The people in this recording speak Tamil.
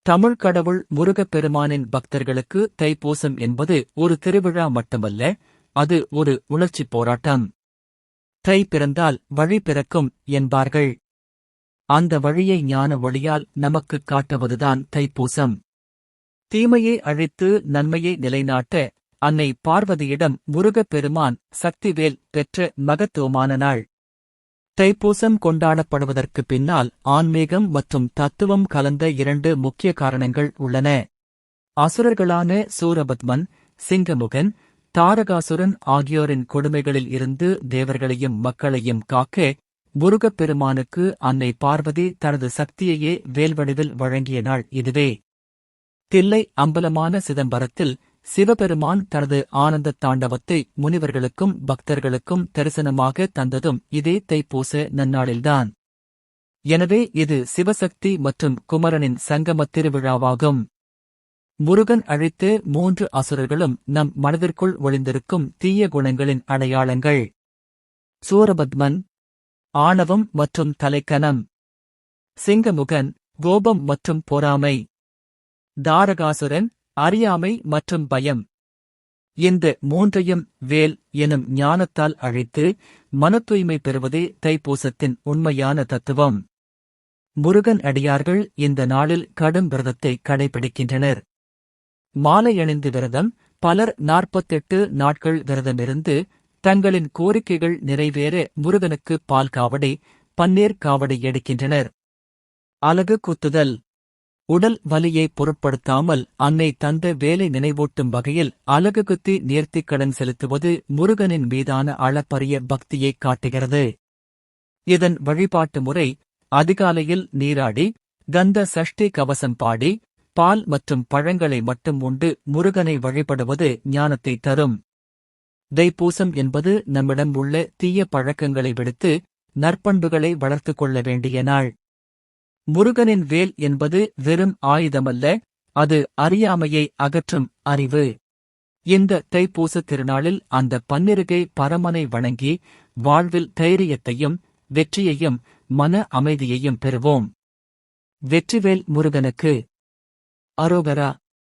தமிழ் கடவுள் முருகப்பெருமானின் பக்தர்களுக்கு தைப்பூசம் என்பது ஒரு திருவிழா மட்டுமல்ல, அது ஒரு உணர்ச்சிப் போராட்டம். தை பிறந்தால் வழி பிறக்கும் என்பார்கள். அந்த வழியை ஞான ஒளியால் நமக்குக் காட்டுவதுதான் தைப்பூசம். தீமையை அழித்து நன்மையை நிலைநாட்ட அன்னை பார்வதியிடம் முருகப்பெருமான் சக்திவேல் பெற்ற மகத்துவமான நாள். தைப்பூசம் கொண்டாடப்படுவதற்குப் பின்னால் ஆன்மீகம் மற்றும் தத்துவம் கலந்த இரண்டு முக்கிய காரணங்கள் உள்ளன. அசுரர்களான சூரபத்மன், சிங்கமுகன், தாரகாசுரன் ஆகியோரின் கொடுமைகளில் இருந்து தேவர்களையும் மக்களையும் காக்க முருகப்பெருமானுக்கு அன்னை பார்வதி தனது சக்தியையே வேல்வடிவில் வழங்கிய நாள் இதுவே. தில்லை அம்பலமான சிதம்பரத்தில் சிவபெருமான் தனது ஆனந்த தாண்டவத்தை முனிவர்களுக்கும் பக்தர்களுக்கும் தரிசனமாக தந்ததும் இதே தைப்பூச நன்னாளில்தான். எனவே இது சிவசக்தி மற்றும் குமரனின் சங்கமத் திருவிழாவாகும். முருகன் அழித்த 3 அசுரர்களும் நம் மனதிற்குள் ஒளிந்திருக்கும் தீய குணங்களின் அடையாளங்கள். சூரபத்மன் ஆணவம் மற்றும் தலைக்கனம், சிங்கமுகன் கோபம் மற்றும் பொறாமை, தாரகாசுரன் அறியாமை மற்றும் பயம். இந்த 3ஐயும் வேல் எனும் ஞானத்தால் அழித்து மனத்தூய்மை பெறுவதே தைப்பூசத்தின் உண்மையான தத்துவம். முருகன் அடியார்கள் இந்த நாளில் கடும் விரதத்தை கடைபிடிக்கின்றனர். மாலை அணிந்து விரதம், பலர் 48 நாட்கள் விரதமிருந்து தங்களின் கோரிக்கைகள் நிறைவேற முருகனுக்கு பால் காவடி, பன்னீர் காவடி எடுக்கின்றனர். அலகு குத்துதல். உடல் வலியை பொருட்படுத்தாமல் அன்னை தந்த வேலை நினைவூட்டும் வகையில் அலகு குத்தி நேர்த்திக் கடன் செலுத்துவது முருகனின் மீதான அளப்பரிய பக்தியைக் காட்டுகிறது. இதன் வழிபாட்டு முறை அதிகாலையில் நீராடி, கந்த சஷ்டி கவசம் பாடி, பால் மற்றும் பழங்களை மட்டும் உண்டு முருகனை வழிபடுவது ஞானத்தை தரும். தைப்பூசம் என்பது நம்மிடம் உள்ள தீய பழக்கங்களை விடுத்து நற்பண்புகளை வளர்த்துக் கொள்ள வேண்டிய நாள். முருகனின் வேல் என்பது வெறும் ஆயுதமல்ல, அது அறியாமையை அகற்றும் அறிவு. இந்த தைப்பூச திருநாளில் அந்த பன்னிருகை பரமனை வணங்கி வாழ்வில் தைரியத்தையும் வெற்றியையும் மன அமைதியையும் பெறுவோம். வெற்றிவேல் முருகனுக்கு அரோகரா.